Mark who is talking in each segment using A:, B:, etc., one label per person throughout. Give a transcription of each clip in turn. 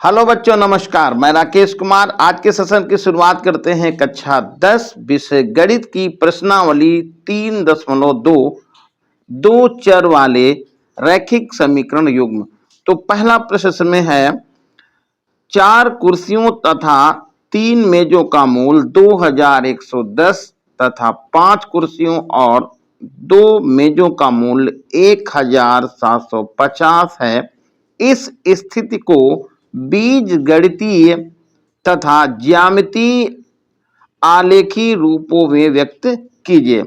A: Hello बच्चों, नमस्कार। मैं राकेश कुमार। आज के सेशन की शुरुआत करते हैं कक्षा 10 विषय गणित की प्रश्नावली 3.2 दो चर वाले रैखिक समीकरण युग्म। तो पहला प्रश्न में है 4 कुर्सियों तथा 3 मेजों का मूल 2110 तथा 5 कुर्सियों और 2 मेजों का मूल्य 1750 है। इस स्थिति को बीजगणितीय तथा ज्यामितीय आलेखी रूपों में व्यक्त कीजिए।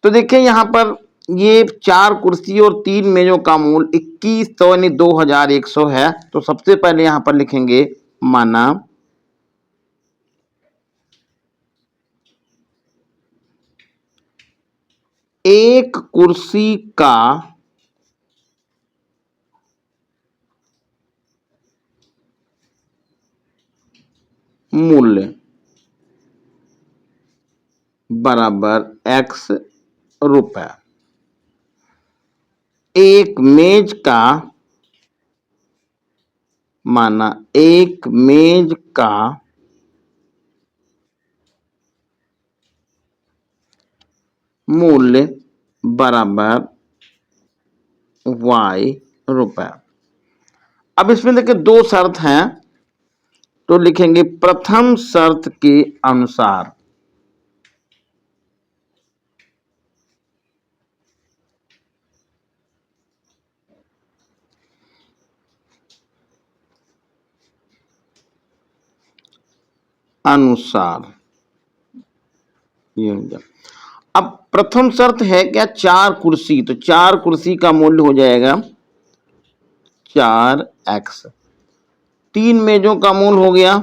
A: तो देखिए यहाँ पर ये 4 कुर्सी और 3 मेजों का मूल 2100 यानी 2100 है। तो सबसे पहले यहाँ पर लिखेंगे माना एक कुर्सी का मूल्य बराबर x रुपए। एक मेज का माना एक मेज का मूल्य बराबर y रुपए। अब इसमें देखिए 2 शर्त हैं, तो लिखेंगे प्रथम शर्त के अनुसार ये हो गया। अब प्रथम शर्त है क्या 4 कुर्सी, तो 4 कुर्सी का मूल्य हो जाएगा 4x। 3 मेजों का मूल्य हो गया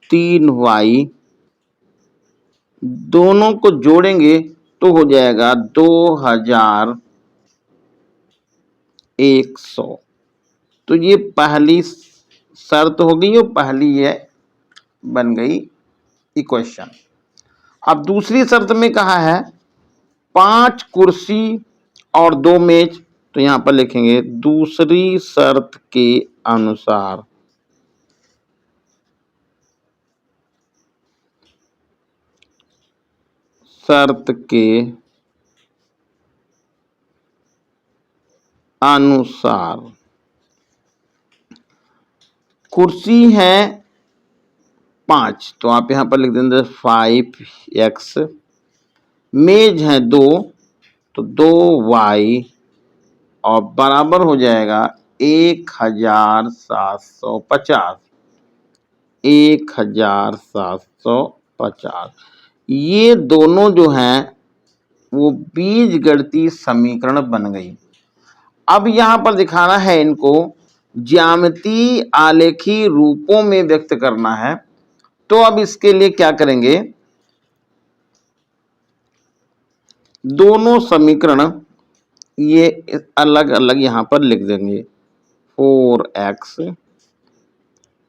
A: 3y। दोनों को जोड़ेंगे तो हो जाएगा 2100। तो ये पहली शर्त हो गई और पहली ये बन गई इक्वेशन। अब दूसरी शर्त में कहा है 5 कुर्सी और 2 मेज, तो यहां पर लिखेंगे दूसरी शर्त के अनुसार शर्त के अनुसार कुर्सी है 5, तो आप यहां पर लिख देंगे 5x। मेज है 2, तो 2y और बराबर हो जाएगा 1750। 1750 ये दोनों जो हैं वो बीजगणितीय समीकरण बन गई। अब यहां पर दिखाना है इनको ज्यामितीय आलेखी रूपों में व्यक्त करना है। तो अब इसके लिए क्या करेंगे, दोनों समीकरण ये अलग अलग यहां पर लिख देंगे। 4x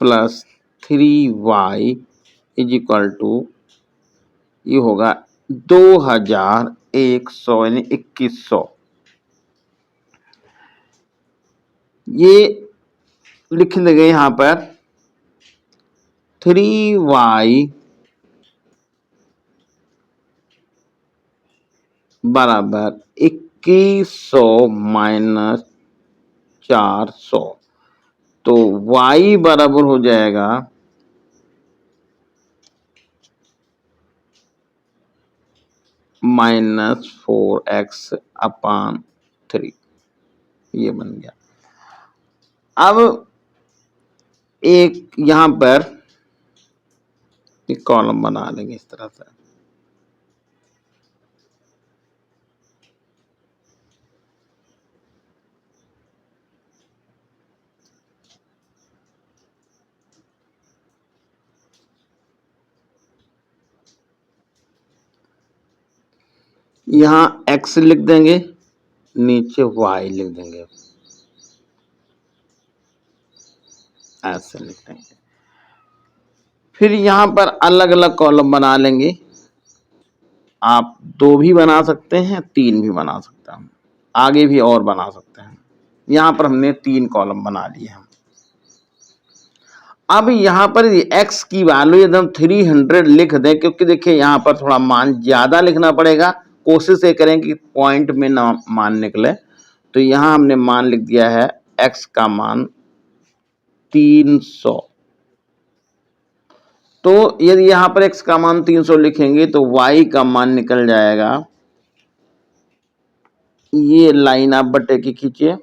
A: plus 3y is equal to ये होगा 2100 यानी 2100। ये लिख देंगे यहां पर 3y बराबर 2100 माइनस 400। तो y बराबर हो जाएगा -4x अपान 3। ये बन गया। अब एक यहां पर एक कॉलम बना लेंगे इस तरह से। यहां x लिख देंगे, नीचे y लिख देंगे, ऐसे लिख देंगे। फिर यहां पर अलग अलग कॉलम बना लेंगे। आप 2 भी बना सकते हैं, 3 भी बना सकते हैं, आगे भी और बना सकते हैं। यहां पर हमने 3 कॉलम बना लिए हैं। अब यहाँ पर x की वैल्यू एकदम 300 लिख दें, क्योंकि देखिए यहाँ पर थोड़ा मान ज्यादा लिखना पड़ेगा। कोशिश ये करें कि पॉइंट में ना मान निकले। तो यहाँ हमने मान लिख दिया है x का मान 300। तो यदि यहाँ पर x का मान 300 लिखेंगे तो y का मान निकल जाएगा, ये लाइन आप बटे की खींचिए,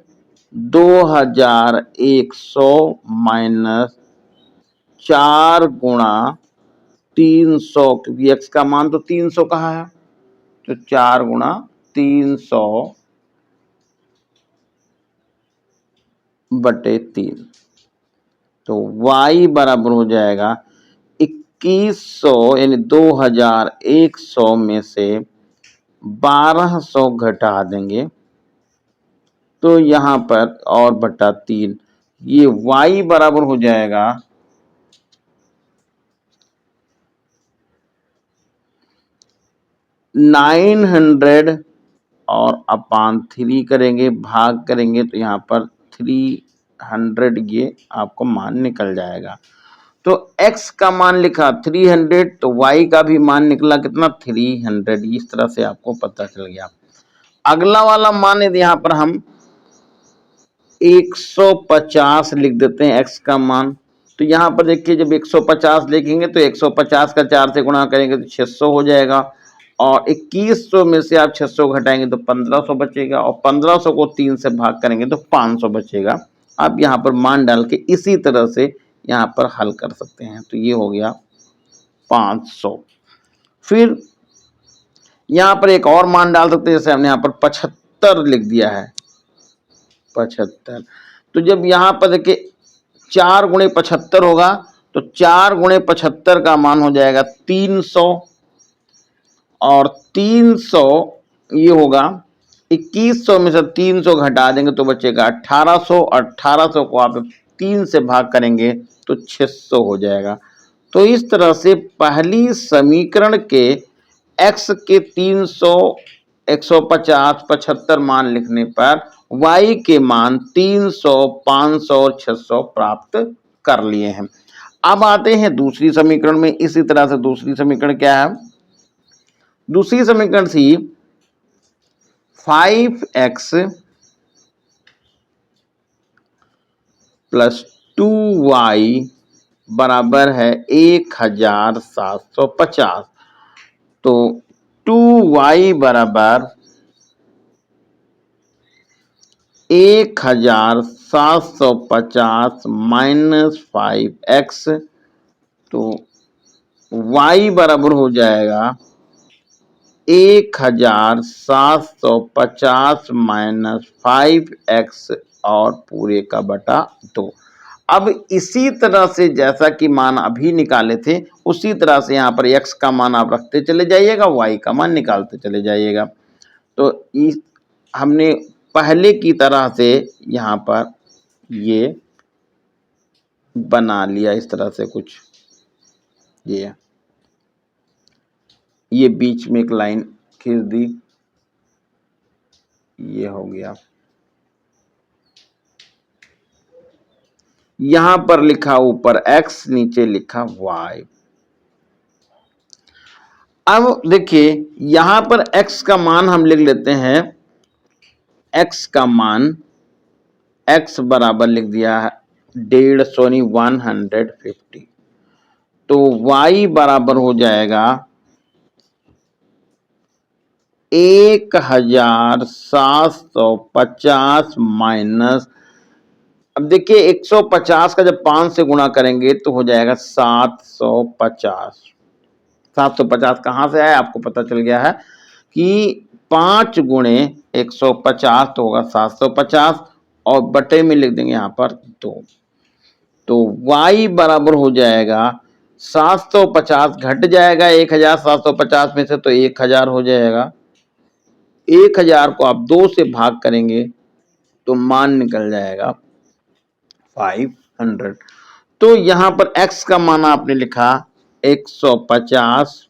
A: 2100 माइनस 4 गुणा 300, क्योंकि x का मान तो 300 कहा है, तो 4 गुणा 300 बटे 3। तो y बराबर हो जाएगा 2100, यानी 2100 में से 1200 घटा देंगे तो यहाँ पर और बटा 3, ये y बराबर हो जाएगा 900 और अपान 3 करेंगे, भाग करेंगे तो यहाँ पर 300 ये आपको मान निकल जाएगा। तो x का मान लिखा 300, तो y का भी मान निकला कितना 300। इस तरह से आपको पता चल गया। अगला वाला मान यदि यहाँ पर हम 150 लिख देते हैं x का मान, तो यहाँ पर देखिए जब 150 लिखेंगे तो 150 का 4 से गुणा करेंगे तो 600 हो जाएगा, और 2100 में से आप 600 घटाएंगे तो 1500 बचेगा, और 1500 को 3 से भाग करेंगे तो 500 बचेगा। आप यहाँ पर मान डाल के इसी तरह से यहाँ पर हल कर सकते हैं। तो ये हो गया 500। फिर यहाँ पर एक और मान डाल सकते हैं, जैसे हमने यहाँ पर 75 लिख दिया है, 75। तो जब यहाँ पर देखिए 4 गुणे 75 होगा, तो 4 गुणे 75 का मान हो जाएगा 300, और 300 ये होगा 2100 में से 300 घटा देंगे तो बचेगा 1800, और 1800 को आप 3 से भाग करेंगे तो 600 हो जाएगा। तो इस तरह से पहली समीकरण के x के 300, 150, 75 मान लिखने पर y के मान 300, 500 और 600 प्राप्त कर लिए हैं। अब आते हैं दूसरी समीकरण में। इसी तरह से दूसरी समीकरण क्या है? दूसरी समीकरण थी 5x प्लस 2y बराबर है 1750। तो 2y बराबर 1750 माइनस 5x, तो y बराबर हो जाएगा 1750 माइनस 5x और पूरे का बटा 2। अब इसी तरह से जैसा कि मान अभी निकाले थे उसी तरह से यहाँ पर x का मान आप रखते चले जाइएगा, y का मान निकालते चले जाइएगा। तो हमने पहले की तरह से यहाँ पर ये बना लिया, इस तरह से कुछ ये बीच में एक लाइन खींच दी, ये हो गया। यहां पर लिखा ऊपर x, नीचे लिखा y। अब देखिए यहां पर x का मान हम लिख लेते हैं, x का मान x बराबर लिख दिया है 150, तो y बराबर हो जाएगा 1750 माइनस, अब देखिए 150 का जब 5 से गुणा करेंगे तो हो जाएगा 750। 750 कहाँ से आया आपको पता चल गया है कि 5 गुणे 150 तो होगा 750, और बटे में लिख देंगे यहाँ पर 2। तो y बराबर हो जाएगा 750 घट जाएगा 1750 में से, तो 1000 हो जाएगा। 1000 को आप 2 से भाग करेंगे तो मान निकल जाएगा 500। तो यहां पर x का मान आपने लिखा 150,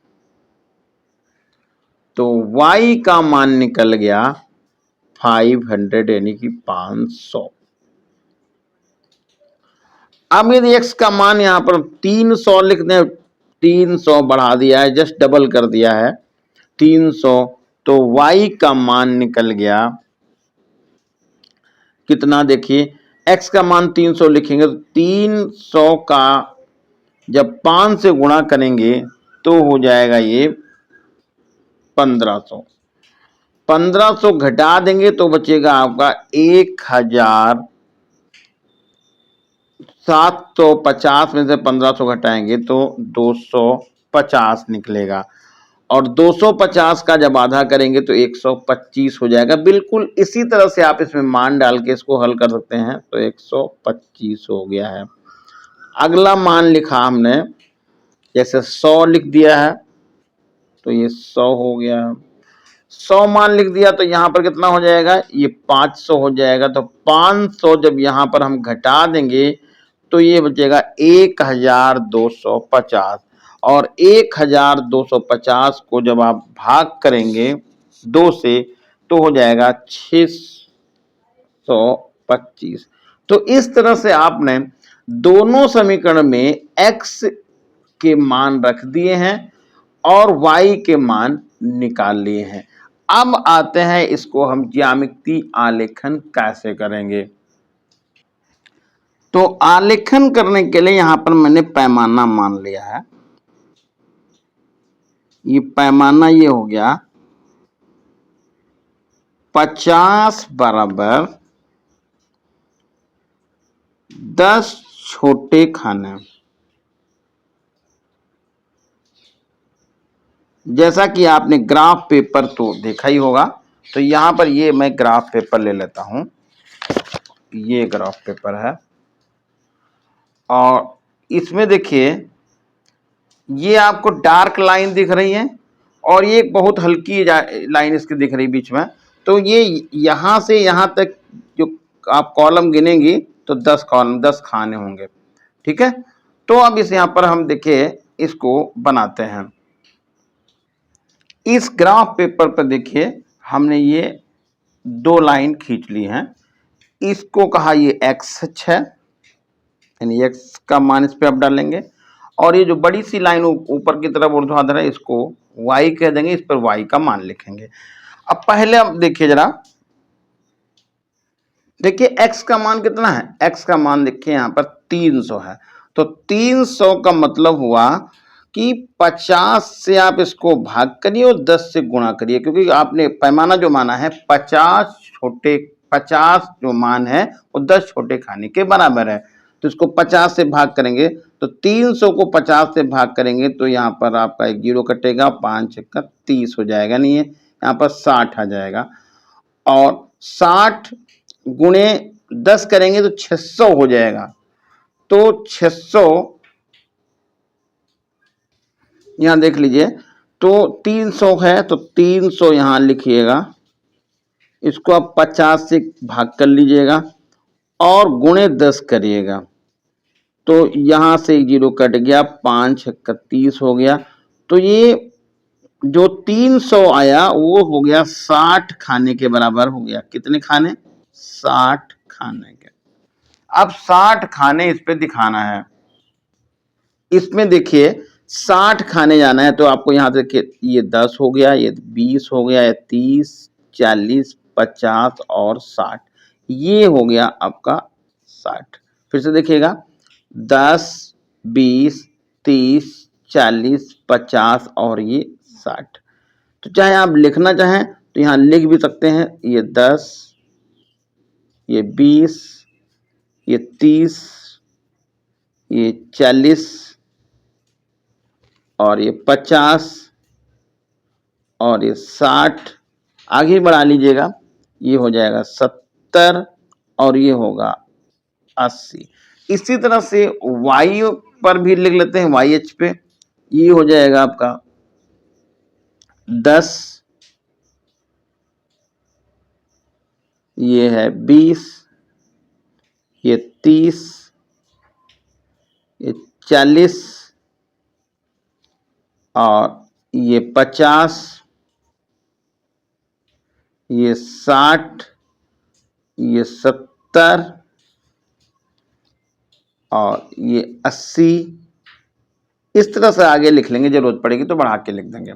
A: तो y का मान निकल गया 500 यानी कि 500। अब यदि x का मान यहाँ पर 300 लिख दें, 300 बढ़ा दिया है, जस्ट डबल कर दिया है 300, तो y का मान निकल गया कितना, देखिए x का मान 300 लिखेंगे तो 300 का जब 5 से गुणा करेंगे तो हो जाएगा ये 1500। 1500 घटा देंगे तो बचेगा आपका 1750 में से 1500 घटाएंगे तो 250 निकलेगा, और 250 का जब आधा करेंगे तो 125 हो जाएगा। बिल्कुल इसी तरह से आप इसमें मान डाल के इसको हल कर सकते हैं, तो 125 हो गया है। अगला मान लिखा हमने, जैसे 100 लिख दिया है तो ये 100 हो गया, 100 मान लिख दिया तो यहाँ पर कितना हो जाएगा, ये 500 हो जाएगा। तो 500 जब यहाँ पर हम घटा देंगे तो ये बचेगा 1250, और 1250 को जब आप भाग करेंगे 2 से तो हो जाएगा 625। तो इस तरह से आपने दोनों समीकरण में x के मान रख दिए हैं और y के मान निकाल लिए हैं। अब आते हैं इसको हम ज्यामितीय आलेखन कैसे करेंगे। तो आलेखन करने के लिए यहां पर मैंने पैमाना मान लिया है, ये पैमाना ये हो गया 50 बराबर 10 छोटे खाने। जैसा कि आपने ग्राफ पेपर तो देखा ही होगा, तो यहां पर ये मैं ग्राफ पेपर ले लेता हूं, ये ग्राफ पेपर है, और इसमें देखिए ये आपको डार्क लाइन दिख रही है और ये एक बहुत हल्की लाइन इसकी दिख रही बीच में। तो ये यहां से यहां तक जो आप कॉलम गिनेंगी तो 10 कॉलम 10 खाने होंगे, ठीक है। तो अब इस यहां पर हम देखिए इसको बनाते हैं। इस ग्राफ पेपर पर देखिए हमने ये 2 लाइन खींच ली हैं, इसको कहा ये एक्स अक्ष है, यानी एक्स का मान इस पे आप डालेंगे, और ये जो बड़ी सी लाइन ऊपर की तरफ ऊर्ध्वाधर है इसको y कह देंगे, इस पर y का मान लिखेंगे। अब पहले आप देखिए जरा, देखिए x का मान कितना है, x का मान देखिए यहाँ पर 300 है, तो 300 का मतलब हुआ कि 50 से आप इसको भाग करिए और 10 से गुणा करिए, क्योंकि आपने पैमाना जो माना है 50 जो मान है वो 10 छोटे खाने के बराबर है। तो इसको 50 से भाग करेंगे तो 300 को 50 से भाग करेंगे तो यहाँ पर आपका एक जीरो कटेगा, 5 का 30 हो जाएगा, नहीं है यहाँ पर 60 आ जाएगा, और 60 गुणे 10 करेंगे तो 600 हो जाएगा। तो 600 यहां देख लीजिए, तो 300 है तो 300 यहां लिखिएगा, इसको आप 50 से भाग कर लीजिएगा और गुणे 10 करिएगा, तो यहां से एक जीरो कट गया, 5 का 30 हो गया। तो ये जो 300 आया वो हो गया 60 खाने के बराबर हो गया। कितने खाने, 60 खाने के। अब 60 खाने इस पे दिखाना है, इसमें देखिए 60 खाने जाना है तो आपको यहां देखिए ये 10 हो गया, ये 20 हो गया, ये 30, 40, 50 और 60, ये हो गया आपका 60। फिर से देखिएगा 10, 20, 30, 40, 50 और ये 60। तो चाहे आप लिखना चाहें तो यहाँ लिख भी सकते हैं, ये 10, ये 20, ये 30, ये 40 और ये 50 और ये 60, आगे बढ़ा लीजिएगा, ये हो जाएगा 70 और ये होगा 80। इसी तरह से y पर भी लिख लेते हैं, y अक्ष पे ये हो जाएगा आपका 10, ये है 20, ये 30, ये 40 और ये 50, ये 60, ये 70 और ये 80, इस तरह से आगे लिख लेंगे, जरूरत पड़ेगी तो बढ़ा के लिख देंगे।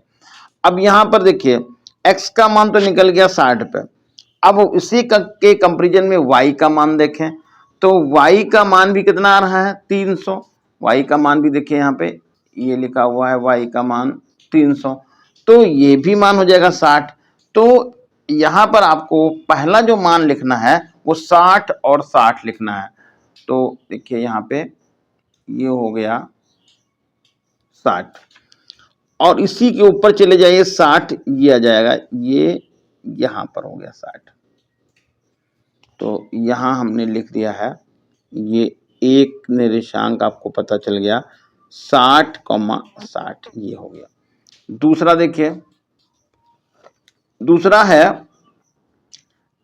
A: अब यहां पर देखिए x का मान तो निकल गया 60 पे। अब इसी के कंपैरिजन में y का मान देखें तो y का मान भी कितना आ रहा है 300। y का मान भी देखिए यहाँ पे ये लिखा हुआ है y का मान 300, तो ये भी मान हो जाएगा 60। तो यहाँ पर आपको पहला जो मान लिखना है वो 60 और 60 लिखना है। तो देखिए यहाँ पे ये हो गया 60 और इसी के ऊपर चले जाइए 60, ये आ जाएगा, ये यहां पर हो गया 60। तो यहां हमने लिख दिया है, ये एक निर्देशांक आपको पता चल गया 60,60 ये हो गया। दूसरा देखिए, दूसरा है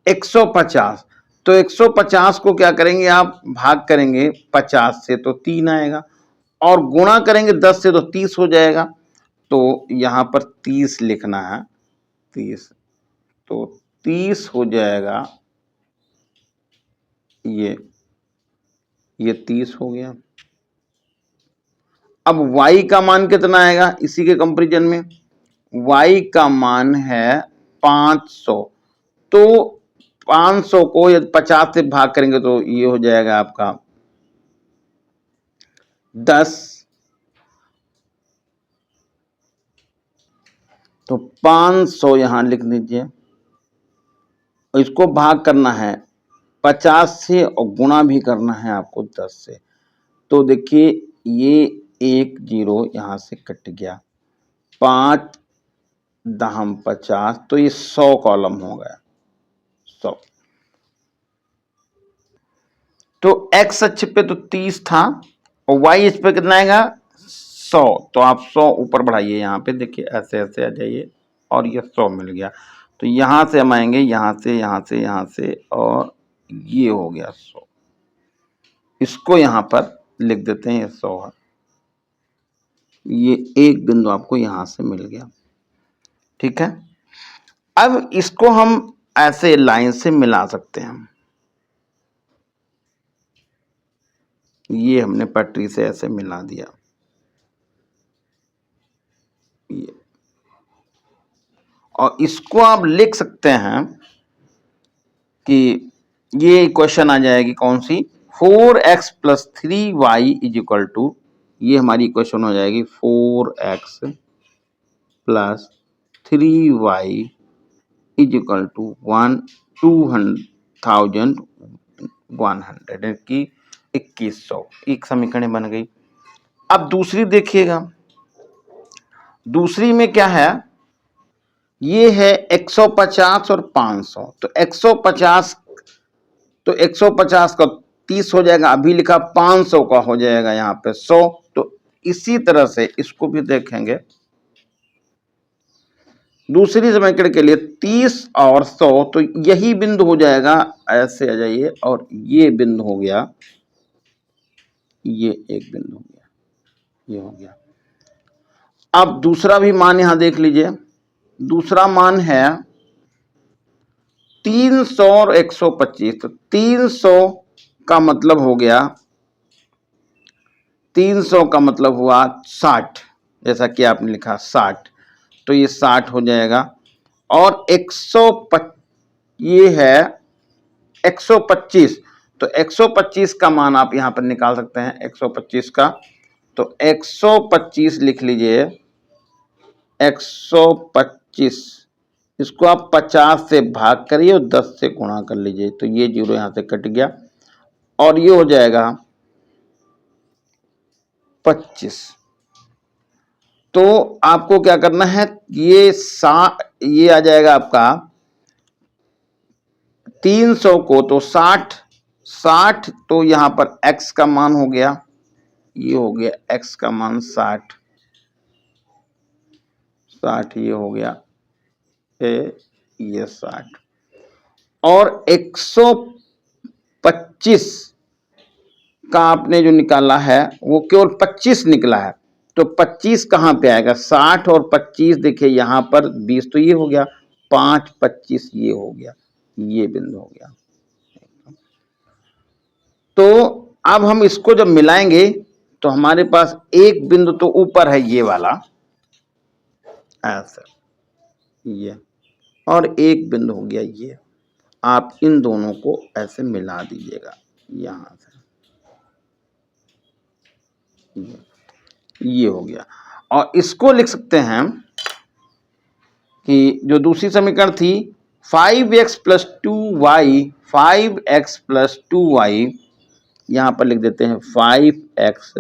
A: 150। तो 150 को क्या करेंगे आप, भाग करेंगे 50 से तो 3 आएगा और गुणा करेंगे 10 से तो 30 हो जाएगा। तो यहां पर 30 लिखना है, 30, तो 30 हो जाएगा, ये 30 हो गया। अब y का मान कितना आएगा इसी के कंपैरिजन में, y का मान है 500। तो 500 को यदि 50 से भाग करेंगे तो ये हो जाएगा आपका 10। तो 500 यहां लिख दीजिए, इसको भाग करना है 50 से और गुणा भी करना है आपको 10 से। तो देखिए ये 1 0 यहां से कट गया, 5 दहम 50, तो ये 100 कॉलम हो गया, 100। तो x अक्ष पे तो 30 था और y अक्ष पे कितना आएगा 100। तो आप 100 ऊपर बढ़ाइए, यहाँ पे देखिए ऐसे ऐसे आ जाइए और ये 100 मिल गया। तो यहां से हम आएंगे, यहां से यहां से यहां से, और ये हो गया 100। इसको यहां पर लिख देते हैं, ये 100 है। ये एक बिंदु आपको यहां से मिल गया, ठीक है। अब इसको हम ऐसे लाइन से मिला सकते हैं, ये हमने पटरी से ऐसे मिला दिया, ये, और इसको आप लिख सकते हैं कि ये क्वेश्चन आ जाएगी कौन सी, 4x + 3y = ये हमारी इक्वेशन हो जाएगी 4x + 3y = 2100 की 2100, एक समीकरण बन गई। अब दूसरी देखिएगा, दूसरी में क्या है, ये है 150 और 500। तो 150 का 30 हो जाएगा, अभी लिखा 500 का हो जाएगा यहाँ पे 100। तो इसी तरह से इसको भी देखेंगे, दूसरी समीकरण के लिए 30 और 100, तो यही बिंदु हो जाएगा, ऐसे आ जाइए, और ये बिंदु हो गया, ये एक बिंदु हो गया, ये हो गया। अब दूसरा भी मान यहां देख लीजिए, दूसरा मान है 300 और 125। तो 300 का मतलब हो गया, 300 का मतलब हुआ 60, जैसा कि आपने लिखा 60, तो ये 60 हो जाएगा। और 125 ये है 125, तो 125 का मान आप यहां पर निकाल सकते हैं, 125 का। तो 125 लिख लीजिए, 125, इसको आप 50 से भाग करिए और 10 से गुणा कर लीजिए, तो ये 0 यहां से कट गया और ये हो जाएगा 25। तो आपको क्या करना है, ये आ जाएगा आपका 300 को तो 60, तो यहां पर x का मान हो गया, ये हो गया x का मान 60, ये हो गया, ये 60। और 125 का आपने जो निकाला है वो केवल 25 निकला है। तो 25 कहां पे आएगा, 60 और 25, देखिए यहां पर 20, तो ये हो गया 5 25, ये हो गया, ये बिंदु हो गया। तो अब हम इसको जब मिलाएंगे तो हमारे पास एक बिंदु तो ऊपर है ये वाला ऐसा, ये, और एक बिंदु हो गया ये। आप इन दोनों को ऐसे मिला दीजिएगा यहां से, ये हो गया। और इसको लिख सकते हैं कि जो दूसरी समीकरण थी 5x plus 2y, 5x plus 2y, यहां पर लिख देते हैं 5x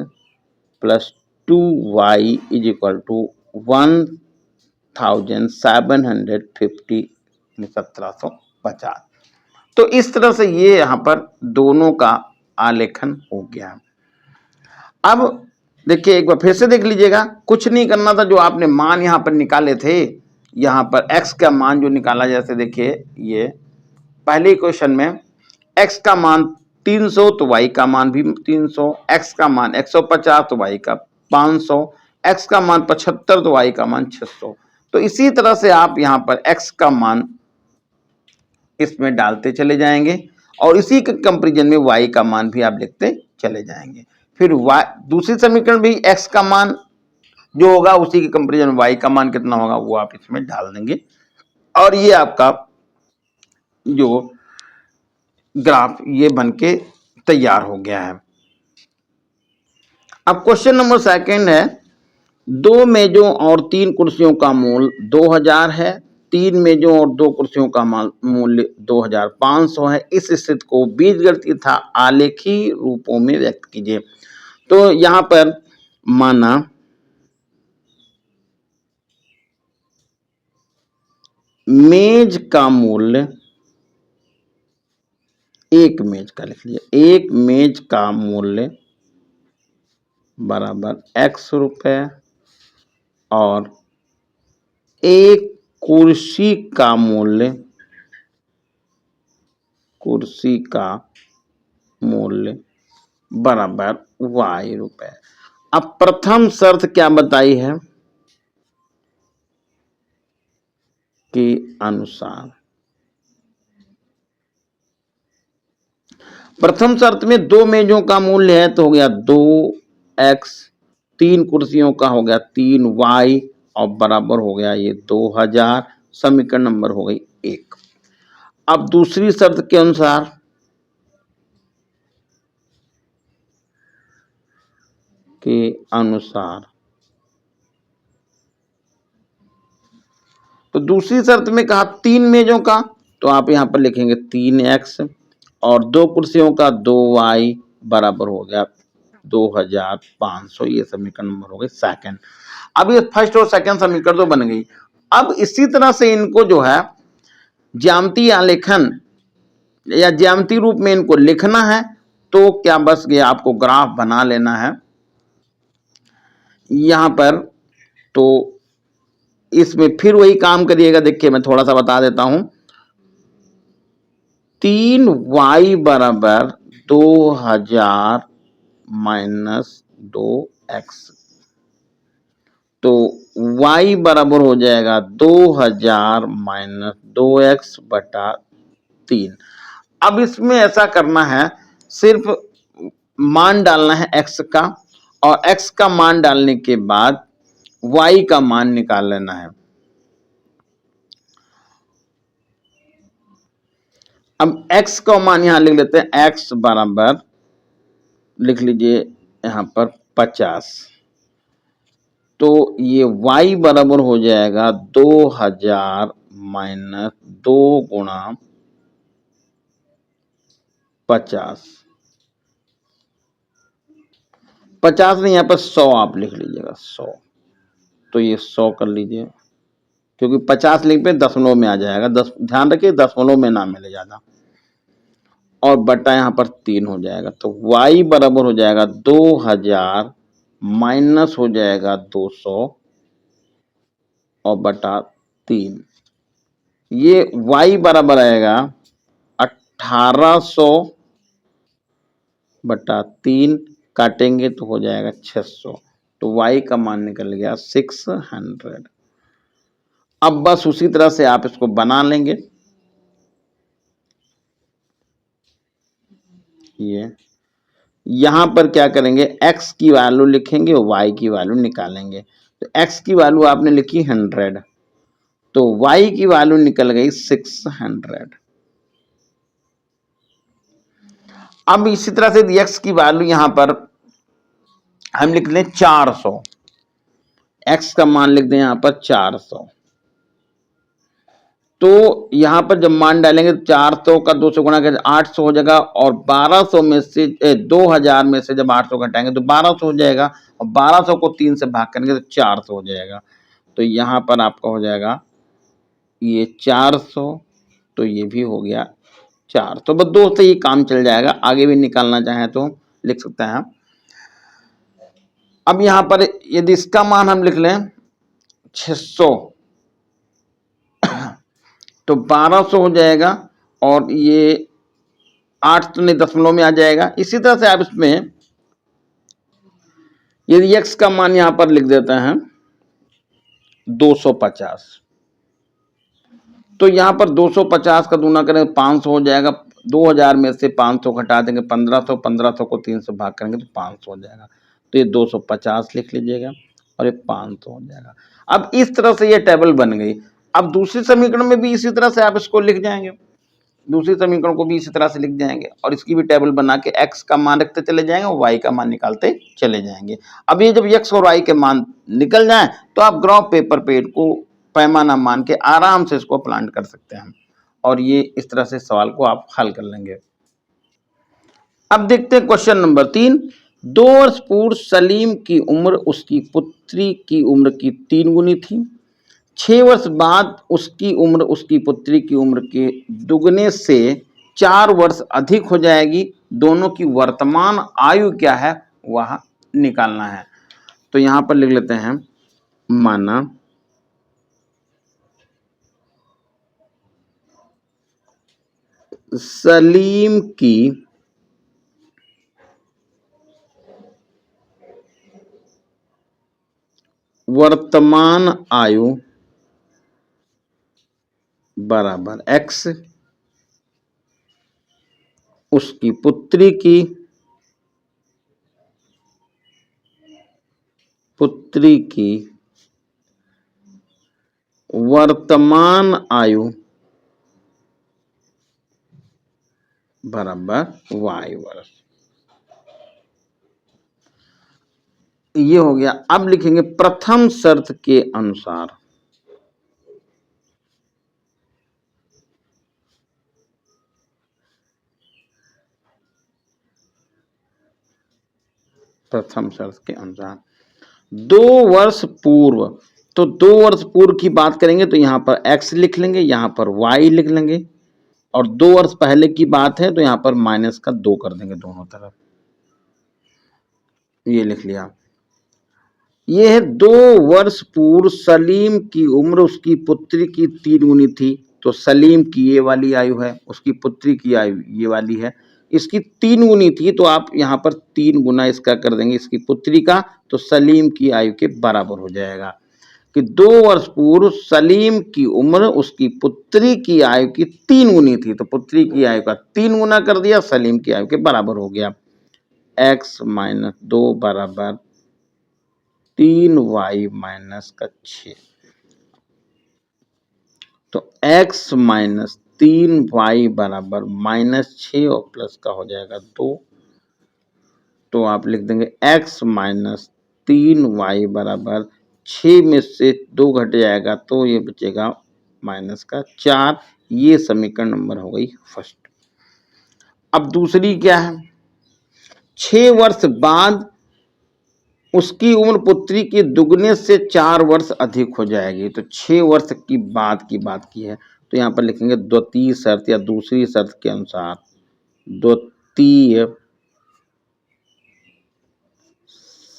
A: plus 2y is equal to 1750, 1750। तो इस तरह से ये यहां पर दोनों का आलेखन हो गया। अब देखिए एक बार फिर से देख लीजिएगा, कुछ नहीं करना था, जो आपने मान यहां पर निकाले थे, यहां पर x का मान जो निकाला, जैसे देखिए ये पहले क्वेश्चन में x का मान 300 तो y का मान भी 300, x का मान 150 तो y का 500, x का मान 75 तो y का मान 600। तो इसी तरह से आप यहां पर x का मान इसमें डालते चले जाएंगे और इसी के कंपैरिजन में y का मान भी आप लिखते चले जाएंगे। फिर y दूसरी समीकरण भी x का मान जो होगा उसी के कंपैरिजन y का मान कितना होगा वो आप इसमें डाल देंगे और ये आपका जो ग्राफ ये बनके तैयार हो गया है। अब क्वेश्चन नंबर सेकंड है, 2 मेजों और 3 कुर्सियों का मूल्य 2000 है, 3 मेजों और 2 कुर्सियों का मूल्य 2500 है। इस स्थिति को बीजगणितीय तथा आलेखी रूपों में व्यक्त कीजिए। तो यहां पर माना मेज का मूल्य, एक मेज का लिख लीजिए, एक मेज का मूल्य बराबर x रुपए और एक कुर्सी का मूल्य, कुर्सी का मूल्य बराबर y रुपए। अब प्रथम शर्त क्या बताई है के अनुसार, प्रथम शर्त में 2 मेजों का मूल्य है तो हो गया 2x, 3 कुर्सियों का हो गया 3y और बराबर हो गया ये 2000। समीकरण नंबर हो गई 1। अब दूसरी शर्त के अनुसार तो दूसरी शर्त में कहा 3 मेजों का, तो आप यहां पर लिखेंगे 3x और 2 कुर्सियों का 2y बराबर हो गया 2500। ये समीकरण नंबर हो गए सेकंड। अब ये फर्स्ट और सेकंड समीकरण तो बन गई। अब इसी तरह से इनको जो है ज्यामितीय आलेखन या ज्यामितीय रूप में इनको लिखना है तो क्या बस ये आपको ग्राफ बना लेना है यहां पर। तो इसमें फिर वही काम करिएगा, देखिए मैं थोड़ा सा बता देता हूं। 3y बराबर 2000 माइनस 2x, तो y बराबर हो जाएगा 2000 माइनस 2x बटा 3। अब इसमें ऐसा करना है, सिर्फ मान डालना है x का और x का मान डालने के बाद y का मान निकाल लेना है। अब x का मान यहां लिख लेते हैं, x बराबर लिख लीजिए यहां पर 50, तो ये y बराबर हो जाएगा 2000 माइनस 2 गुणा 50, 50 नहीं, यहां पर 100 आप लिख लीजिएगा 100, तो ये 100 कर लीजिए क्योंकि 50 लिख पे दशमलव में आ जाएगा, ध्यान रखिए दशमलव में ना मिले ज्यादा, और बटा यहां पर 3 हो जाएगा। तो y बराबर हो जाएगा 2000 माइनस हो जाएगा 200 और बटा 3, ये y बराबर आएगा 1800 बटा 3, काटेंगे तो हो जाएगा 600, तो y का मान निकल गया 600। अब बस उसी तरह से आप इसको बना लेंगे, यहां पर क्या करेंगे, x की वैल्यू लिखेंगे, y की वैल्यू निकालेंगे। तो x की वैल्यू आपने लिखी 100, तो y की वैल्यू निकल गई 600। अब इसी तरह से x की वैल्यू यहां पर हम लिख लें 400, x का मान लिख दें यहां पर 400। तो यहां पर जब मान डालेंगे तो 400 का 2 से गुणा करें 800 हो जाएगा, और 1200 में से 2000 में से जब 800 घटाएंगे तो 1200 हो जाएगा, और 1200 को 3 से भाग करेंगे तो 400 हो जाएगा। तो यहां पर आपका हो जाएगा ये 400, तो ये भी हो गया 4। तो बस 2 से ही काम चल जाएगा, आगे भी निकालना चाहें तो लिख सकते हैं। अब यहां पर यदि इसका मान हम लिख लें 600, तो 1200 हो जाएगा, और ये 8 तो नहीं दशमलव में आ जाएगा। इसी तरह से आप इसमें यदि x का मान यहां पर लिख देते हैं 250, तो यहां पर 250 का दूना करें 500 हो जाएगा, 2000 में से 500 घटा देंगे 1500, 1500 को 3 से भाग करेंगे तो 500 हो जाएगा। तो ये 250 लिख लीजिएगा, और ये 500 हो जाएगा। अब इस तरह से ये टेबल बन गई। अब दूसरी समीकरण में भी इसी तरह से आप इसको लिख जाएंगे, दूसरी समीकरण को भी इसी तरह से लिख जाएंगे, और इसकी भी टेबल बना के x का मान रखते चले जाएंगे और y का मान निकालते चले जाएंगे। अब ये जब x और y के मान निकल जाएं तो आप ग्राफ पेपर पे को पैमाना मान के आराम से इसको प्लांट कर सकते हैं, और ये इस तरह से सवाल को आप हल कर लेंगे। अब देखते हैं क्वेश्चन नंबर 3। 2 वर्ष पूर्व सलीम की उम्र उसकी पुत्री की उम्र की 3 गुनी थी। 6 वर्ष बाद उसकी उम्र उसकी पुत्री की उम्र के दुगने से 4 वर्ष अधिक हो जाएगी। दोनों की वर्तमान आयु क्या है वह निकालना है। तो यहां पर लिख लेते हैं, माना सलीम की वर्तमान आयु बराबर x, उसकी पुत्री की वर्तमान आयु बराबर y वर्ष। ये हो गया। अब लिखेंगे प्रथम शर्त के अनुसार, प्रथम शर्त के अनुसार 2 वर्ष पूर्व, तो 2 वर्ष पूर्व की बात करेंगे तो यहां पर x लिख लेंगे, यहां पर y लिख लेंगे, और 2 वर्ष पहले की बात है तो यहां पर माइनस का 2 कर देंगे दोनों तरफ। ये लिख लिया। ये है 2 वर्ष पूर्व सलीम की उम्र उसकी पुत्री की 3 गुनी थी। तो सलीम की ये वाली आयु है, उसकी पुत्री की आयु ये वाली है, इसकी 3 गुनी थी, तो आप यहाँ पर 3 गुना इसका कर देंगे इसकी पुत्री का, तो सलीम की आयु के बराबर हो जाएगा। कि 2 वर्ष पूर्व सलीम की उम्र उसकी पुत्री की आयु की 3 गुनी थी, तो पुत्री की आयु का 3 गुना कर दिया, सलीम की आयु के बराबर हो गया। x - 2 बराबर 3y - 6। तो x - 3y बराबर -6 और प्लस का हो जाएगा 2। तो आप लिख देंगे x - 3y बराबर 6 में से 2 घट जाएगा तो ये बचेगा -4। ये समीकरण नंबर हो गई फर्स्ट। अब दूसरी क्या है, 6 वर्ष बाद उसकी उम्र पुत्री के दुगने से 4 वर्ष अधिक हो जाएगी। तो 6 वर्ष की बात की है, तो यहाँ पर लिखेंगे द्वितीय शर्त या दूसरी शर्त के अनुसार, द्वितीय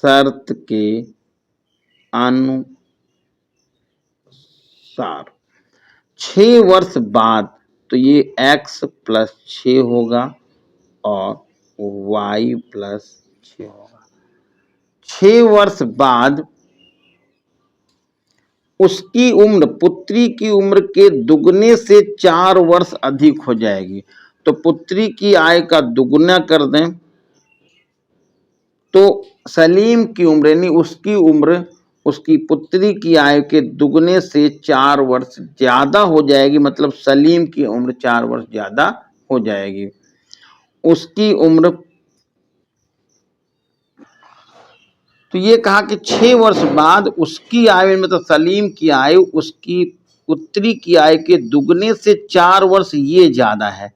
A: शर्त के अनुसार 6 वर्ष बाद, तो ये x + 6 होगा और y + 6 होगा। 6 वर्ष बाद उसकी उम्र पुत्री की उम्र के दुगने से 4 वर्ष अधिक हो जाएगी। तो पुत्री की आयु का दुगुना कर दें तो सलीम की उम्र यानी उसकी उम्र उसकी पुत्री की आयु के दुगने से 4 वर्ष ज्यादा हो जाएगी, मतलब सलीम की उम्र 4 वर्ष ज्यादा हो जाएगी। उसकी उम्र, तो ये कहा कि 6 वर्ष बाद उसकी आयु, मतलब सलीम की आयु उसकी पुत्री की आयु के दुगने से 4 वर्ष ये ज्यादा है।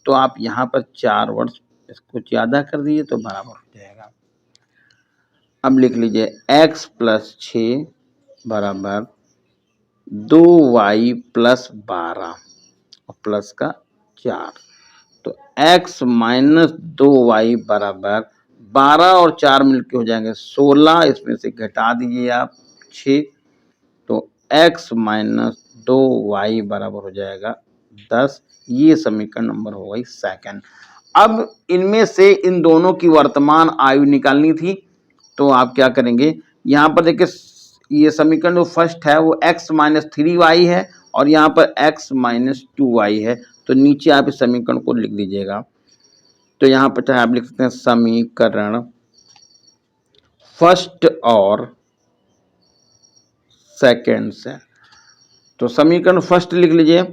A: तो आप यहाँ पर 4 वर्ष इसको ज्यादा कर दीजिए तो बराबर हो जाएगा। अब लिख लीजिए x प्लस 6 बराबर 2y प्लस 12 और प्लस का 4। तो x माइनस 2y बराबर 12 और 4 मिलके हो जाएंगे 16, इसमें से घटा दीजिए आप 6, तो x माइनस 2y बराबर हो जाएगा 10। ये समीकरण नंबर हो गई सेकंड। अब इनमें से इन दोनों की वर्तमान आयु निकालनी थी, तो आप क्या करेंगे, यहाँ पर देखिए ये समीकरण जो फर्स्ट है वो x माइनस 3y है और यहाँ पर x माइनस 2y है, तो नीचे आप इस समीकरण को लिख दीजिएगा। तो यहाँ पर चाहे आप लिख सकते हैं समीकरण फर्स्ट और सेकेंड से। तो समीकरण फर्स्ट लिख लीजिए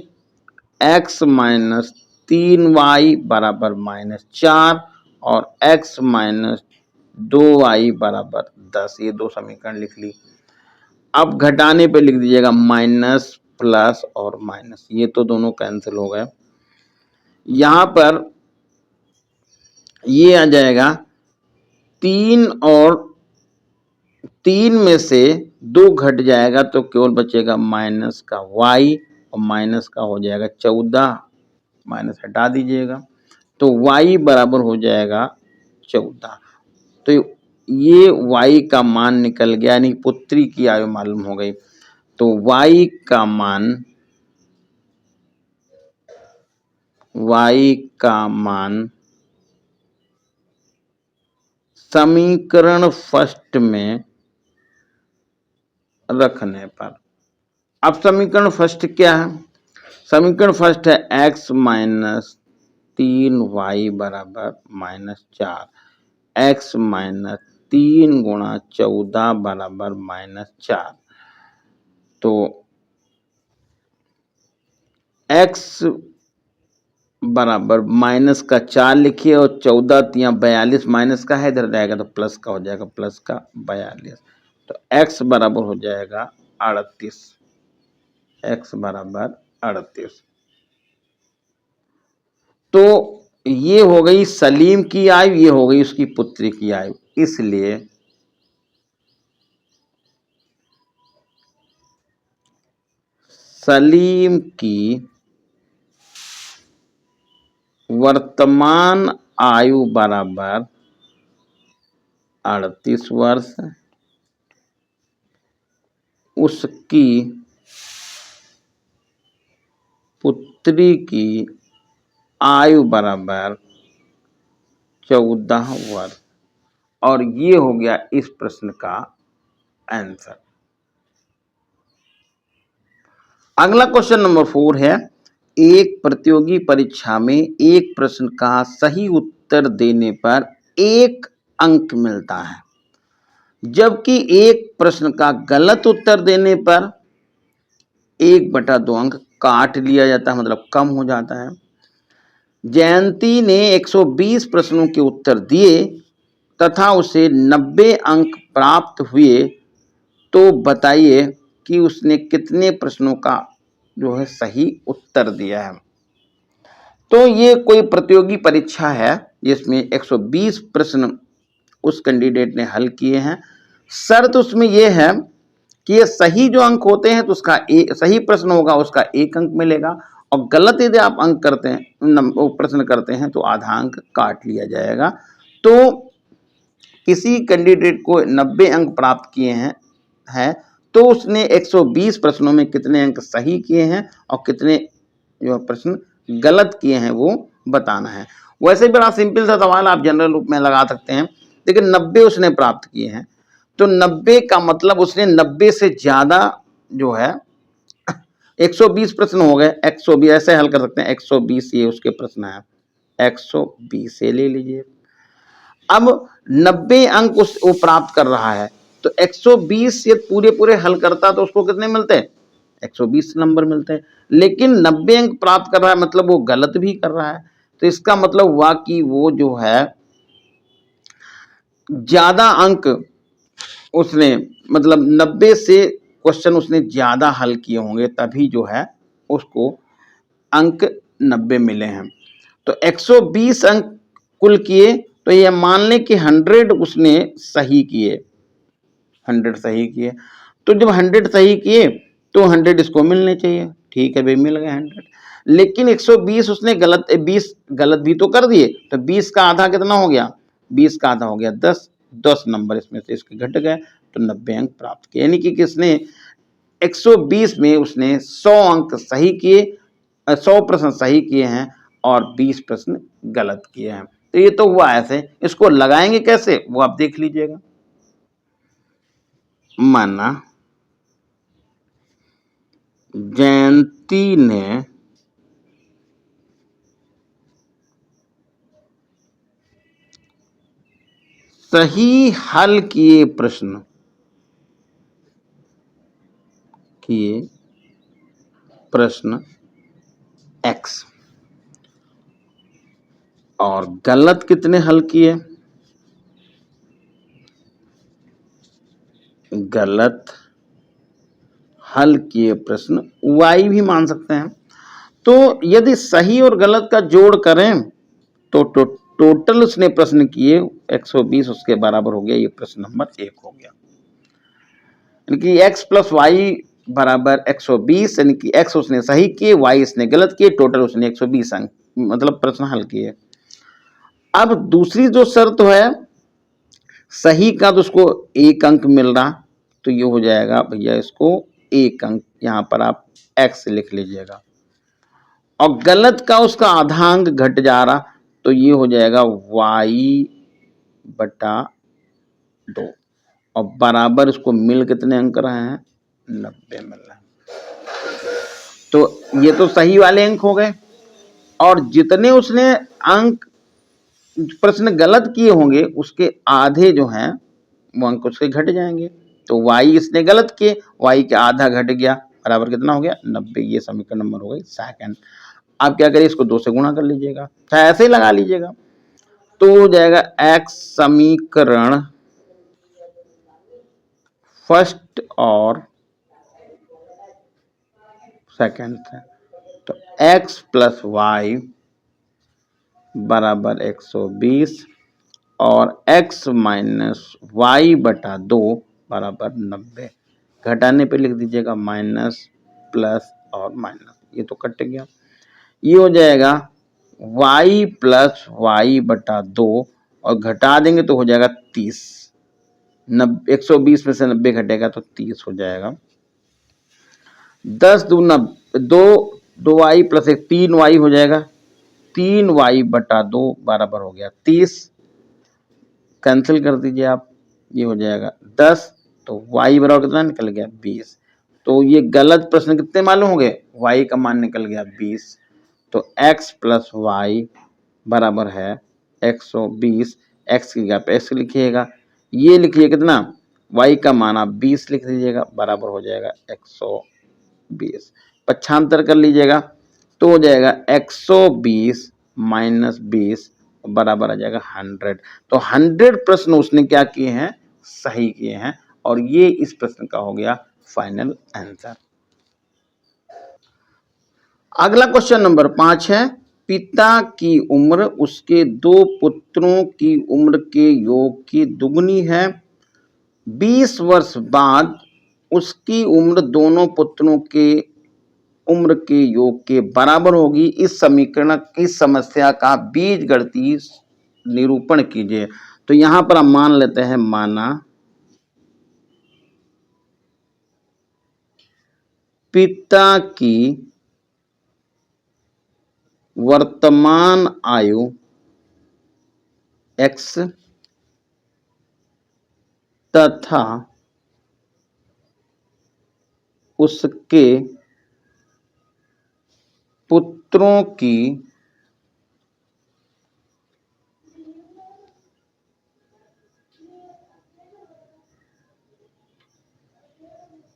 A: x माइनस 3y बराबर माइनस 4 और x माइनस 2y बराबर 10, ये दो समीकरण लिख ली। अब घटाने पे लिख दीजिएगा माइनस प्लस और माइनस, ये तो दोनों कैंसिल हो गए। यहां पर ये आ जाएगा 3 और 3 में से 2 घट जाएगा तो केवल बचेगा माइनस का y और माइनस का हो जाएगा 14, माइनस हटा दीजिएगा तो y बराबर हो जाएगा 14। तो ये y का मान निकल गया, यानी पुत्री की आयु मालूम हो गई। तो y का मान समीकरण फर्स्ट में रखने पर, अब समीकरण फर्स्ट क्या है, समीकरण फर्स्ट है x माइनस 3y बराबर माइनस 4, x माइनस 3 गुणा 14 बराबर माइनस 4। तो x बराबर माइनस का 4 लिखिए और 14 या 42 माइनस का है, इधर जाएगा तो प्लस का हो जाएगा, प्लस का 42। तो x बराबर हो जाएगा 38, x बराबर 38। तो ये हो गई सलीम की आयु, ये हो गई उसकी पुत्री की आयु, इसलिए सलीम की वर्तमान आयु बराबर 38 वर्ष, उसकी पुत्री की आयु बराबर 14 वर्ष, और ये हो गया इस प्रश्न का आंसर। अगला क्वेश्चन नंबर 4 है, एक प्रतियोगी परीक्षा में एक प्रश्न का सही उत्तर देने पर 1 अंक मिलता है, जबकि एक प्रश्न का गलत उत्तर देने पर 1/2 अंक काट लिया जाता है, मतलब कम हो जाता है। जयंती ने 120 प्रश्नों के उत्तर दिए तथा उसे 90 अंक प्राप्त हुए, तो बताइए कि उसने कितने प्रश्नों का जो है सही उत्तर दिया है। तो ये कोई प्रतियोगी परीक्षा है जिसमें 120 प्रश्न उस कैंडिडेट ने हल किए हैं। शर्त उसमें यह है कि ये सही जो अंक होते हैं तो उसका सही प्रश्न होगा उसका 1 अंक मिलेगा, और गलत यदि आप अंक करते हैं प्रश्न करते हैं तो आधा अंक काट लिया जाएगा। तो किसी कैंडिडेट को 90 अंक प्राप्त किए हैं तो उसने 120 प्रश्नों में कितने अंक सही किए हैं और कितने जो प्रश्न गलत किए हैं वो बताना है। वैसे बड़ा सिंपल सा सवाल आप जनरल रूप में लगा सकते हैं, लेकिन 90 उसने प्राप्त किए हैं तो 90 का मतलब उसने 90 से ज्यादा जो है 120 प्रश्न हो गए, 120 ऐसे हल कर सकते हैं, 120 ये उसके प्रश्न है, 120 से ले लीजिए। अब 90 अंक वो प्राप्त कर रहा है, तो 120 ये पूरे पूरे हल करता तो उसको कितने मिलते हैं? 120 नंबर मिलते हैं। लेकिन 90 अंक प्राप्त कर रहा है मतलब वो गलत भी कर रहा है, तो इसका मतलब हुआ कि वो जो है ज्यादा अंक उसने, मतलब 90 से क्वेश्चन उसने ज्यादा हल किए होंगे, तभी जो है उसको अंक 90 मिले हैं। तो 120 अंक कुल किए, तो ये मान लें कि 100 उसने सही किए, 100 सही किए। तो जब 100 सही किए तो 100 इसको मिलने चाहिए, ठीक है भाई मिल गए 100। लेकिन 120 उसने गलत, 20 गलत भी तो कर दिए, तो 20 का आधा कितना हो गया? 20 का आधा हो गया 10, 10 नंबर इसमें से इसके घट गए, तो 90 अंक प्राप्त किए। यानी कि किसने 120 में उसने 100 अंक सही किए, 100 प्रश्न सही किए हैं और 20 प्रश्न गलत किए हैं। तो ये तो हुआ ऐसे, इसको लगाएंगे कैसे वो आप देख लीजिएगा। माना जयंती ने सही हल किए प्रश्न x और गलत कितने हल किए? गलत हल किए प्रश्न y भी मान सकते हैं। तो यदि सही और गलत का जोड़ करें तो टोटल उसने प्रश्न किए 120 उसके बराबर हो गया, ये प्रश्न नंबर 1 हो गया। यानी कि x प्लस वाई बराबर 120, यानी कि x उसने सही किए, y इसने गलत किए, टोटल उसने 120 अंक मतलब प्रश्न हल किए। अब दूसरी जो शर्त है, सही का तो उसको 1 अंक मिल रहा, तो ये हो जाएगा भैया इसको 1 अंक, यहां पर आप x लिख लीजिएगा। और गलत का उसका आधा अंक घट जा रहा, तो ये हो जाएगा y बटा 2, और बराबर इसको मिल कितने अंक रहे हैं? 90 मिल रहे हैं। तो ये तो सही वाले अंक हो गए, और जितने उसने अंक प्रश्न गलत किए होंगे उसके आधे जो हैं वो अंक उसके घट जाएंगे। तो y इसने गलत किए, y के आधा घट गया, बराबर कितना हो गया? 90। ये समीकरण नंबर हो गई सेकंड। आप क्या करिए, इसको 2 से गुणा कर लीजिएगा, चाहे ऐसे ही लगा लीजिएगा, तो हो जाएगा x समीकरण फर्स्ट और सेकंड है। तो x प्लस वाई बराबर 120 और x माइनस वाई बटा 2 बराबर 90। घटाने पे लिख दीजिएगा माइनस प्लस और माइनस, ये तो कट गया। ये हो जाएगा y प्लस वाई बटा 2 और घटा देंगे तो हो जाएगा 30। 120 में से 90 घटेगा तो 30 हो जाएगा। 10 दूना 2, 2y प्लस 1 3y हो जाएगा, 3y बटा 2 बराबर हो गया 30। कैंसिल कर दीजिए आप, ये हो जाएगा 10, तो y बराबर कितना निकल गया? 20। तो ये गलत प्रश्न कितने मालूम हो गए? y का मान निकल गया 20। तो x प्लस वाई बराबर है 120, x की जगह पे x लिखिएगा, ये लिखिए कितना? y का मान आप 20 लिख दीजिएगा, बराबर हो जाएगा 120। पक्षांतर कर लीजिएगा तो हो जाएगा 120 माइनस 20 बराबर आ जाएगा 100। तो 100 प्रश्न उसने क्या किए हैं? सही किए हैं, और ये इस प्रश्न का हो गया फाइनल आंसर। अगला क्वेश्चन नंबर 5 है, पिता की उम्र उसके 2 पुत्रों की उम्र के योग की दुगनी है। 20 वर्ष बाद उसकी उम्र दोनों पुत्रों के उम्र के योग के बराबर होगी। इस समीकरण की समस्या का बीजगणितीय निरूपण कीजिए। तो यहां पर हम मान लेते हैं, माना पिता की वर्तमान आयु x तथा उसके पुत्रों की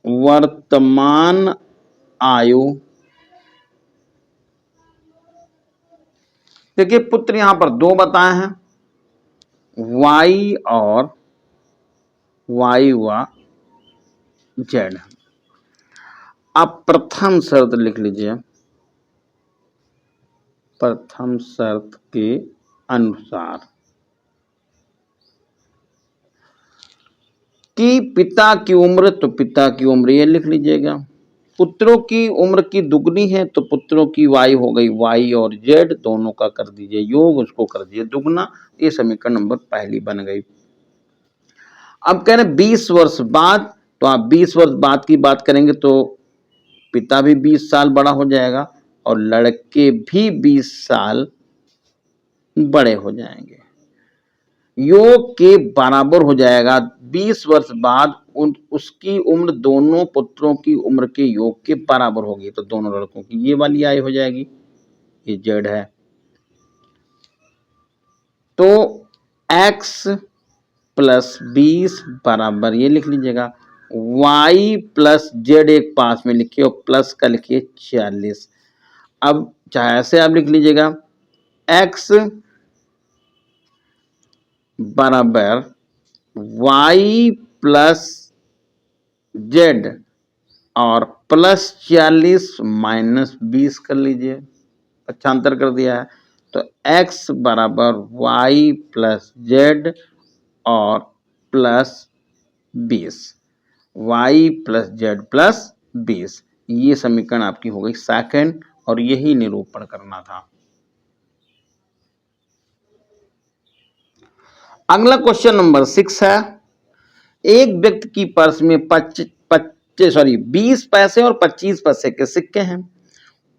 A: वर्तमान आयु, देखिए पुत्र यहां पर दो बताए हैं, वाई और वाई व जेड। अब प्रथम शर्त लिख लीजिए, प्रथम शर्त के अनुसार कि पिता की उम्र, तो पिता की उम्र ये लिख लीजिएगा, पुत्रों की उम्र की दुगनी है तो पुत्रों की वाई हो गई वाई और जेड, दोनों का कर दीजिए योग, उसको कर दीजिए दुगना, ये समीकरण नंबर पहली बन गई। अब कह रहे 20 वर्ष बाद, तो आप 20 वर्ष बाद की बात करेंगे तो पिता भी 20 साल बड़ा हो जाएगा और लड़के भी 20 साल बड़े हो जाएंगे, योग के बराबर हो जाएगा। 20 वर्ष बाद उसकी उम्र दोनों पुत्रों की उम्र के योग के बराबर होगी, तो दोनों लड़कों की ये वाली आयु हो जाएगी, ये जेड है। तो x प्लस 20 बराबर ये लिख लीजिएगा, y प्लस जेड एक पास में लिखिए और प्लस का लिखिए 40। अब चाहे ऐसे आप लिख लीजिएगा, x बराबर y प्लस जेड और प्लस 40 माइनस 20 कर लीजिए, पक्षांतर कर दिया है, तो x बराबर y प्लस जेड और plus 20, y plus Z plus 20, ये समीकरण आपकी हो गई सेकंड, और यही निरूपण करना था। अगला क्वेश्चन नंबर 6 है, एक व्यक्ति की पर्स में 20 पैसे और 25 पैसे के सिक्के हैं,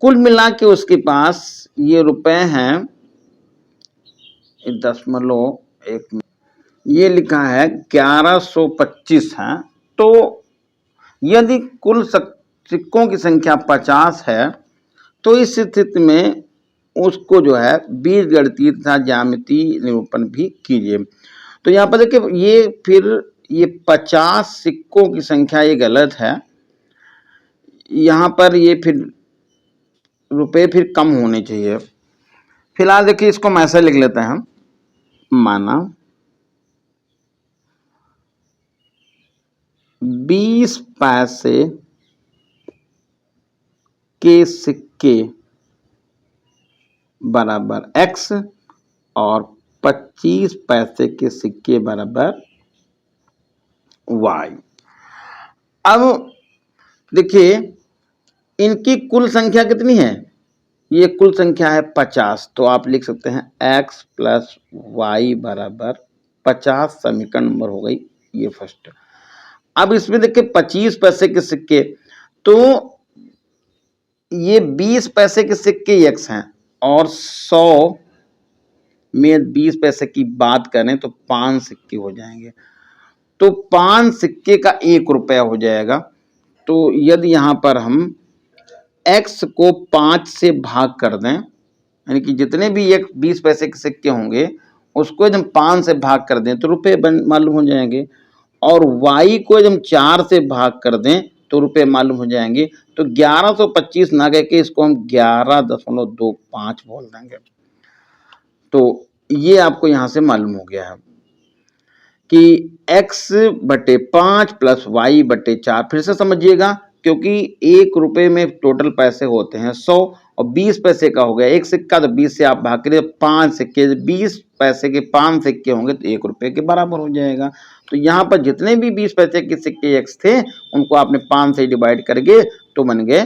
A: कुल मिला के उसके पास ये रुपए हैं 0.1, ये लिखा है 1125 है। तो यदि कुल सिक्कों की संख्या 50 है तो इस स्थिति में उसको जो है बीजगणितीय तथा ज्यामितीय निरूपण भी कीजिए। तो यहाँ पर देखिए ये फिर ये 50 सिक्कों की संख्या ये गलत है, यहाँ पर ये फिर रुपए फिर कम होने चाहिए। फिलहाल देखिए इसको हम ऐसे लिख लेते हैं, माना 20 पैसे के सिक्के बराबर x और 25 पैसे के सिक्के बराबर y। अब देखिए इनकी कुल संख्या कितनी है, ये कुल संख्या है 50, तो आप लिख सकते हैं x प्लस वाई बराबर 50, समीकरण नंबर हो गई ये फर्स्ट। अब इसमें देखिए 25 पैसे के सिक्के, तो ये 20 पैसे के सिक्के x हैं और 100 में 20 पैसे की बात करें तो 5 सिक्के हो जाएंगे, तो 5 सिक्के का 1 रुपया हो जाएगा। तो यदि यहाँ पर हम x को 5 से भाग कर दें, यानी कि जितने भी 20 पैसे के सिक्के होंगे उसको यदि हम 5 से भाग कर दें तो रुपए मालूम हो जाएंगे, और y को यदि हम 4 से भाग कर दें तो रुपए मालूम हो जाएंगे। तो 1125 ना कह के इसको हम 11.25 बोल देंगे। तो ये आपको यहां से मालूम हो गया है कि x/5 प्लस y/4, फिर से समझिएगा क्योंकि 1 रुपए में टोटल पैसे होते हैं 100 और 20 पैसे का हो गया एक सिक्का, तो 20 से आप भाग करिए 5 सिक्के, 20 पैसे के 5 सिक्के होंगे तो 1 रुपए के बराबर हो जाएगा। तो यहाँ पर जितने भी 20 पैसे के सिक्के x थे उनको आपने 5 से डिवाइड करके तो बन गए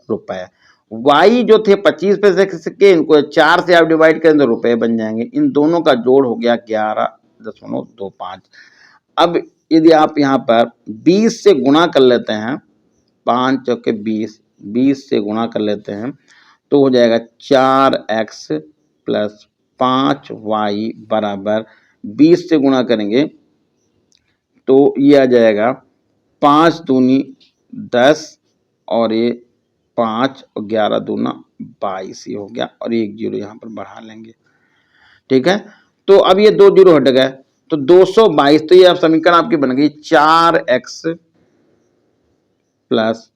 A: रुपए। y जो थे 25 पैसे के सिक्के, इनको 4 से आप डिवाइड करें तो रुपए बन जाएंगे, इन दोनों का जोड़ हो गया 11.25। अब यदि आप यहाँ पर 20 से गुणा कर लेते हैं, 5 चौके 20, 20 से गुणा कर लेते हैं तो हो जाएगा 4x प्लस 5y बराबर 20 से गुणा करेंगे तो ये आ जाएगा 5 दूनी 10 और ये 5 और 11 दूना 22 ये हो गया, और एक जीरो यहाँ पर बढ़ा लेंगे, ठीक है। तो अब ये 2 जीरो हट गए तो 222, तो ये अब समीकरण आपकी बन गई 4x प्लस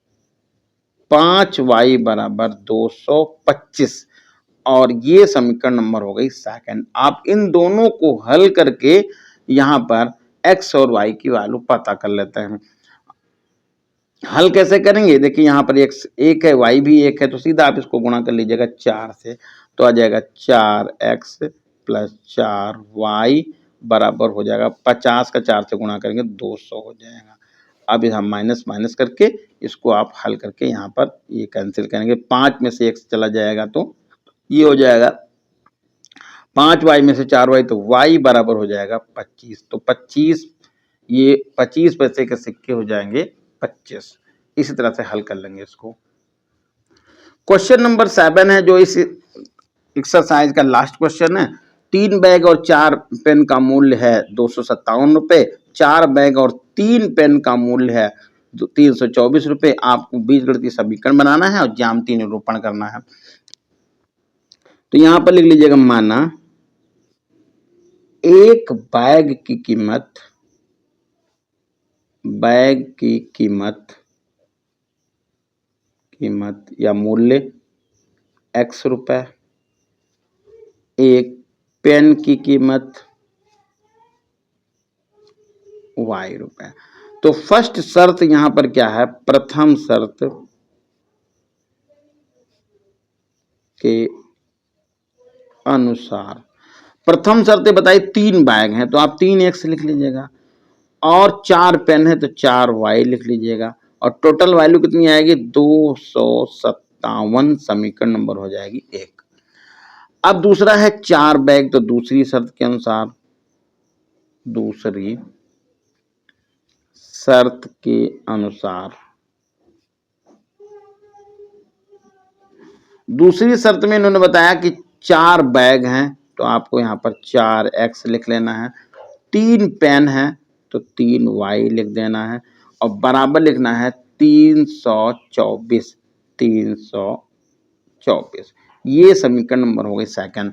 A: 5y बराबर 225 और ये समीकरण नंबर हो गई सेकंड। आप इन दोनों को हल करके यहाँ पर x और y की वैल्यू पता कर लेते हैं। हल कैसे करेंगे? देखिए यहाँ पर x एक है, y भी एक है, तो सीधा आप इसको गुणा कर लीजिएगा 4 से, तो आ जाएगा 4x प्लस 4y बराबर हो जाएगा 50 का 4 से गुणा करेंगे 200 हो जाएगा। अब हम माइनस माइनस करके इसको आप हल करके यहाँ पर ये कैंसिल करेंगे, 5 में से x चला जाएगा तो ये हो जाएगा 5y में से 4y, तो y बराबर हो जाएगा 25। तो 25 ये 25 पैसे के सिक्के हो जाएंगे 25। इसी तरह से हल कर लेंगे इसको। क्वेश्चन नंबर 7 है जो इस एक्सरसाइज का लास्ट क्वेश्चन है। 3 बैग और 4 पेन का मूल्य है 257 रुपए। 4 बैग और 3 पेन का मूल्य है 324 रुपए। आपको बीजगणितीय समीकरण बनाना है और ज्यामितीय निरूपण करना है। तो यहां पर लिख लीजिएगा, माना एक बैग की कीमत या मूल्य x रुपए, एक पेन की कीमत y रुपए। तो फर्स्ट शर्त यहां पर क्या है? प्रथम शर्त के अनुसार, प्रथम शर्त बताई 3 बैग हैं तो आप 3x लिख लीजिएगा, और 4 पेन है तो 4y लिख लीजिएगा, और टोटल वैल्यू कितनी आएगी? 257 समीकरण नंबर हो जाएगी 1। अब दूसरा है 4 बैग, तो दूसरी शर्त के अनुसार, दूसरी शर्त के अनुसार, दूसरी शर्त में इन्होंने बताया कि 4 बैग हैं तो आपको यहाँ पर 4x लिख लेना है, 3 पेन है तो 3y लिख देना है, और बराबर लिखना है 324। ये समीकरण नंबर हो गई सेकंड।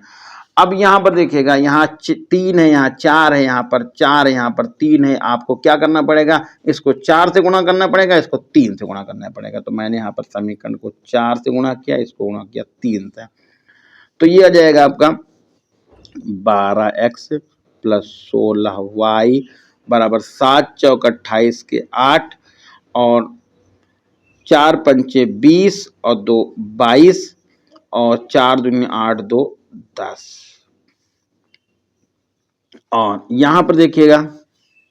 A: अब यहाँ पर देखिएगा, यहाँ 3 है, यहाँ 4 है, यहाँ पर 4 है, यहाँ पर 3 है। आपको क्या करना पड़ेगा? इसको 4 से गुणा करना पड़ेगा, इसको 3 से गुणा करना पड़ेगा। तो मैंने यहाँ पर समीकरण को 4 से गुणा किया, इसको गुणा किया 3 से। तो ये आ जाएगा आपका 12x प्लस 16y बराबर 7 चौक 28 के 8, और 4 पंचे 20 और 2 22, और 4 दूनी 8, 2 10। और यहां पर देखिएगा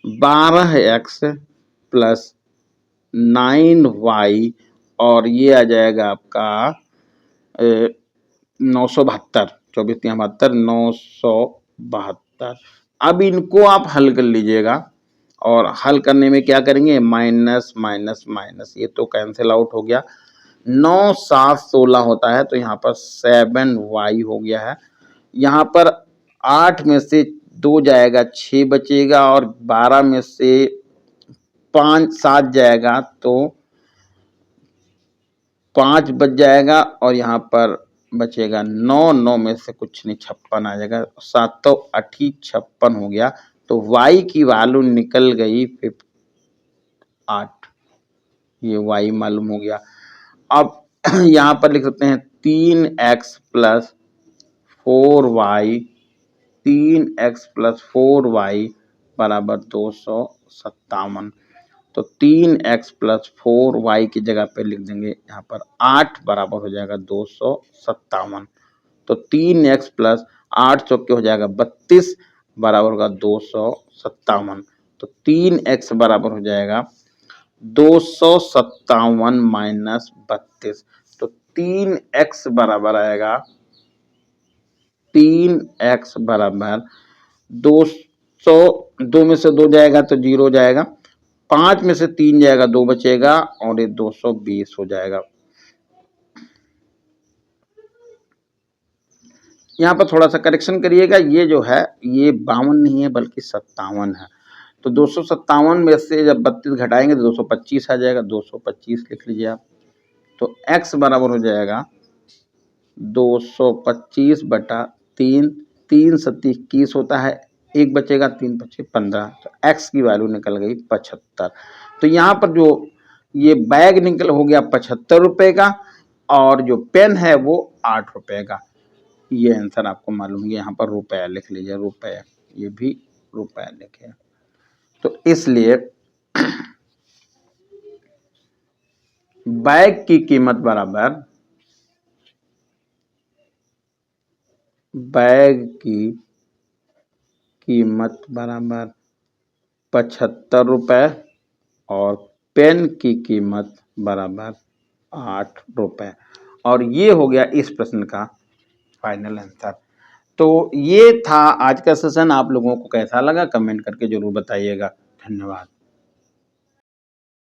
A: 12x प्लस 9y, और ये आ जाएगा आपका 972, 24 3 72, 972। अब इनको आप हल कर लीजिएगा, और हल करने में क्या करेंगे? माइनस माइनस माइनस, ये तो कैंसिल आउट हो गया। 9 7 16 होता है, तो यहाँ पर 7y हो गया है। यहाँ पर 8 में से 2 जाएगा, 6 बचेगा, और 12 में से 5 7 जाएगा तो 5 बच जाएगा, और यहाँ पर बचेगा 9, 9 में से कुछ नहीं, 56 आ जाएगा, 7 8 56 हो गया। तो y की वैल्यू निकल गई 8, ये y मालूम हो गया। अब यहाँ पर लिख सकते हैं 3x plus 4y, 3x plus 4y बराबर 257। तो 3x प्लस 4y की जगह पे लिख देंगे यहाँ पर 8 बराबर हो जाएगा 257। तो 3x प्लस 8 चौके हो जाएगा 32 बराबर होगा 257। तो 3x बराबर हो जाएगा 257 माइनस 32। तो 3x बराबर आएगा, 3x बराबर 200, 2 में से 2 जाएगा तो 0 जाएगा, 5 में से 3 जाएगा 2 बचेगा, और ये 220 हो जाएगा। यहाँ पर थोड़ा सा करेक्शन करिएगा, ये जो है ये 52 नहीं है बल्कि 57 है। तो 257 में से जब 32 घटाएंगे तो 225 आ जाएगा, 225 लिख लीजिए आप। तो x बराबर हो जाएगा 225 बटा 3, 3 सत्ती 21 होता है, 1 बचेगा, 3 बचे 15। तो x की वैल्यू निकल गई 75। तो यहाँ पर जो ये बैग निकल हो गया 75 रुपए का, और जो पेन है वो 8 रुपए का। ये आंसर आपको मालूम है, यहाँ पर रुपया लिख लीजिए, रुपया, ये भी रुपया लिखे। तो इसलिए बैग की कीमत बराबर, बैग की कीमत बराबर 75 रुपए और पेन की कीमत बराबर 8 रुपए। और ये हो गया इस प्रश्न का फाइनल आंसर। तो ये था आज का सेशन। आप लोगों को कैसा लगा कमेंट करके जरूर बताइएगा। धन्यवाद।